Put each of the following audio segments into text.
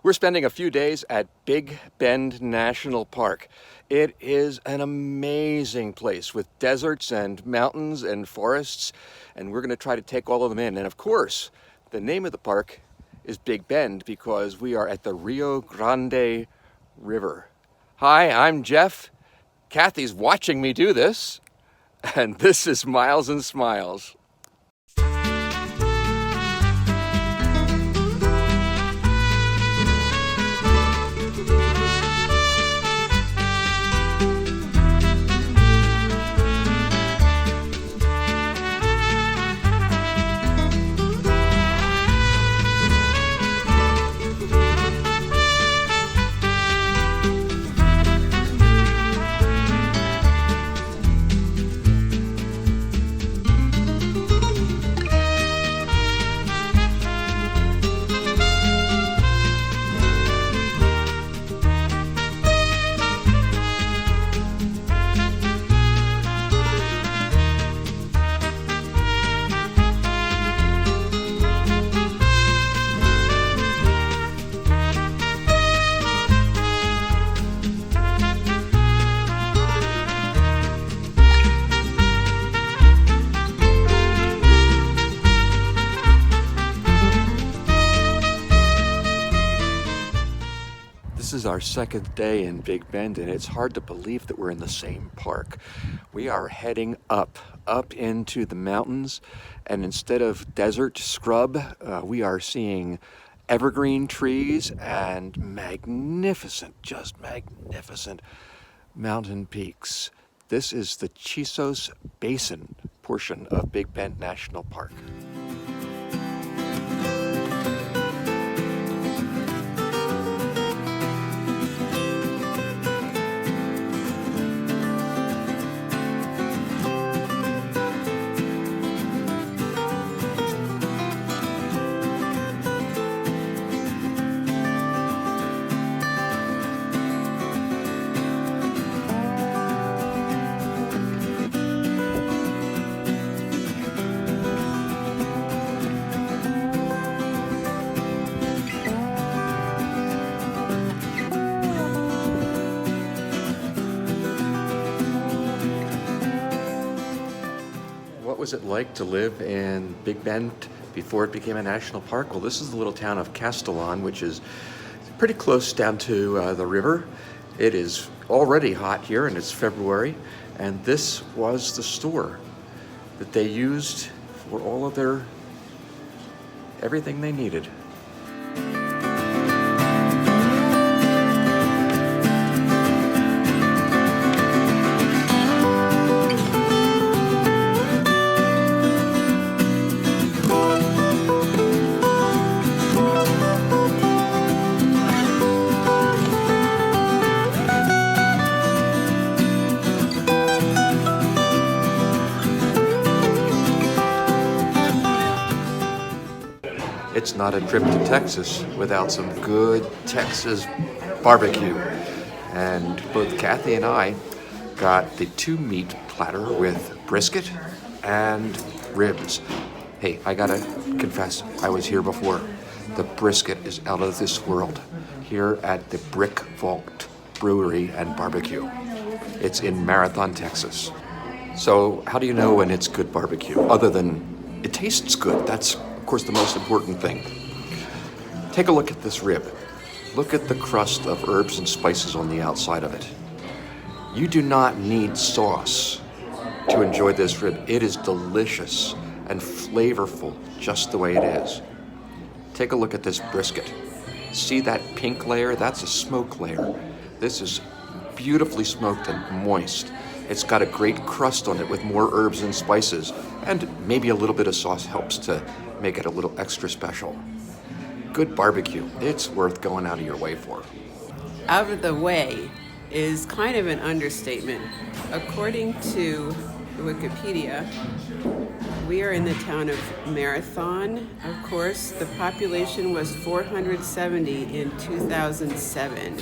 We're spending a few days at Big Bend National Park. It is an amazing place with deserts and mountains and forests, and we're going to try to take all of them in. And of course, the name of the park is Big Bend because we are at the Rio Grande River. Hi, I'm Jeff. Kathy's watching me do this, and this is Miles and Smiles. This is our second day in Big Bend, and it's hard to believe that we're in the same park. We are heading up into the mountains, and instead of desert scrub, we are seeing evergreen trees and magnificent, just magnificent mountain peaks. This is the Chisos Basin portion of Big Bend National Park. What was it like to live in Big Bend before it became a national park? Well, this is the little town of Castolon, which is pretty close down to the river. It is already hot here, and it's February, and this was the store that they used for all of their everything they needed. It's not a trip to Texas without some good Texas barbecue. And both Kathy and I got the 2-meat platter with brisket and ribs. Hey, I gotta confess, I was here before. The brisket is out of this world here at the Brick Vault Brewery and Barbecue. It's in Marathon, Texas. So how do you know when it's good barbecue? Other than it tastes good. That's, of course, the most important thing. Take a look at this rib. Look at the crust of herbs and spices on the outside of it. You do not need sauce to enjoy this rib. It is delicious and flavorful just the way it is. Take a look at this brisket. See that pink layer? That's a smoke layer. This is beautifully smoked and moist. It's got a great crust on it with more herbs and spices, and maybe a little bit of sauce helps to make it a little extra special. Good barbecue. It's worth going out of your way for. Out of the way is kind of an understatement. According to Wikipedia, we are in the town of Marathon. Of course, the population was 470 in 2007.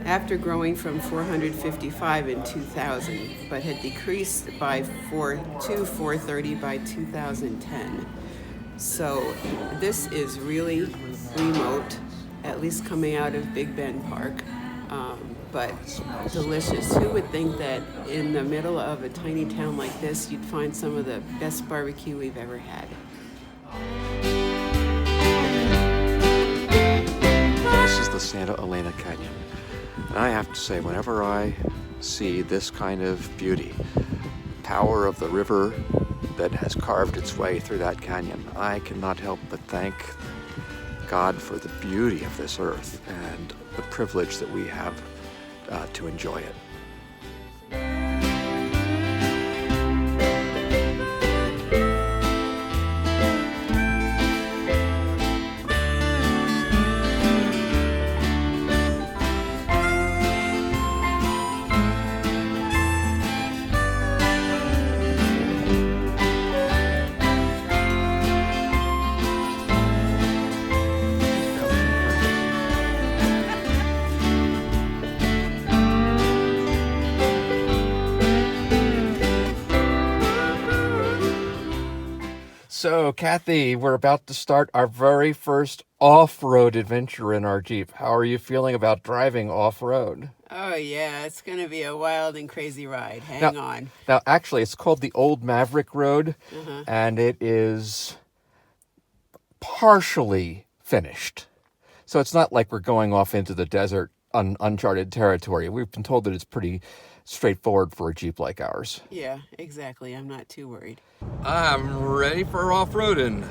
After growing from 455 in 2000, but had decreased by 430 by 2010. So this is really remote at least coming out of Big Bend Park. But delicious. Who would think that in the middle of a tiny town like this, you'd find some of the best barbecue we've ever had? This is the Santa Elena Canyon. And I have to say, whenever I see this kind of beauty, power of the river that has carved its way through that canyon, I cannot help but thank God for the beauty of this earth and the privilege that we have to enjoy it. So, Kathy, we're about to start our very first off-road adventure in our Jeep. How are you feeling about driving off-road? Oh, yeah, it's going to be a wild and crazy ride. Hang on. Now, actually, it's called the Old Maverick Road, and it is partially finished. So it's not like we're going off into the desert, uncharted territory. We've been told that it's pretty straightforward for a Jeep like ours. Yeah, exactly. I'm not too worried. I'm ready for off-roading.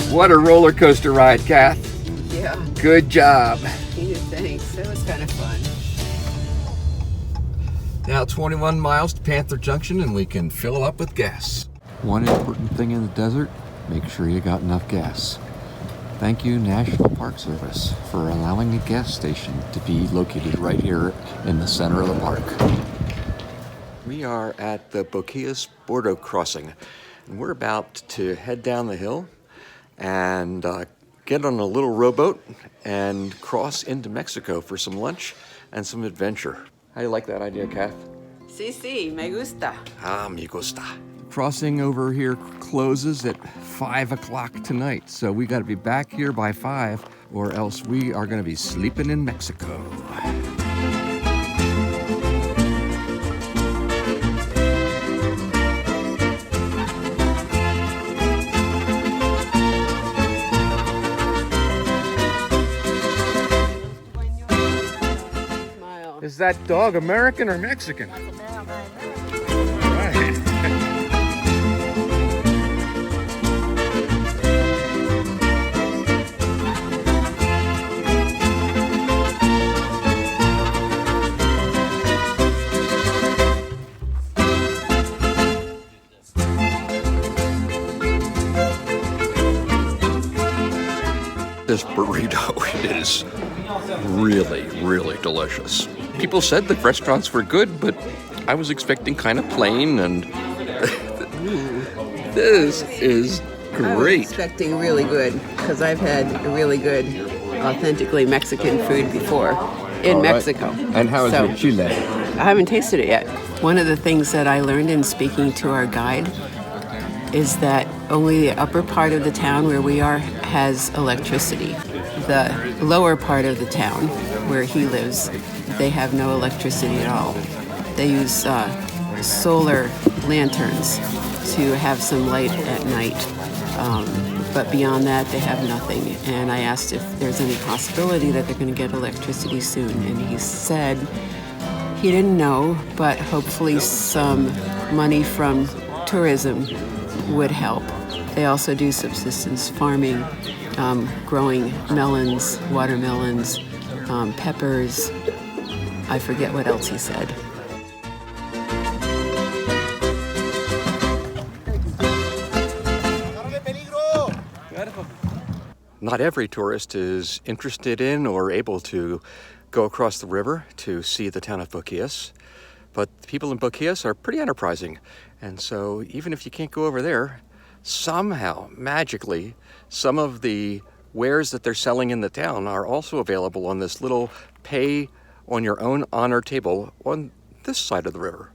What a roller coaster ride, Kath. Yeah. Good job. Thanks. That was kind of fun. Now 21 miles to Panther Junction and we can fill up with gas. One important thing in the desert, make sure you got enough gas. Thank you, National Park Service, for allowing a gas station to be located right here in the center of the park. We are at the Boquillas Bordo crossing and we're about to head down the hill and get on a little rowboat and cross into Mexico for some lunch and some adventure. How do you like that idea, Kath? Sí, me gusta. Ah, me gusta. Crossing over here closes at 5 o'clock tonight, so we got to be back here by 5 or else we are going to be sleeping in Mexico. Is that dog American or Mexican? Right. This burrito is really, really delicious. People said the restaurants were good, but I was expecting kind of plain, and this is great. I was expecting really good because I've had really good, authentically Mexican food before in Mexico. And how is your chile? I haven't tasted it yet. One of the things that I learned in speaking to our guide is that only the upper part of the town where we are has electricity. The lower part of the town where he lives, they have no electricity at all. They use solar lanterns to have some light at night. But beyond that, they have nothing. And I asked if there's any possibility that they're going to get electricity soon. And he said he didn't know, but hopefully some money from tourism would help. They also do subsistence farming, growing melons, watermelons, peppers. I forget what else he said. Not every tourist is interested in or able to go across the river to see the town of Bukias, but the people in Bukias are pretty enterprising. And so even if you can't go over there, somehow, magically, some of the wares that they're selling in the town are also available on this little pay on your own honor table on this side of the river.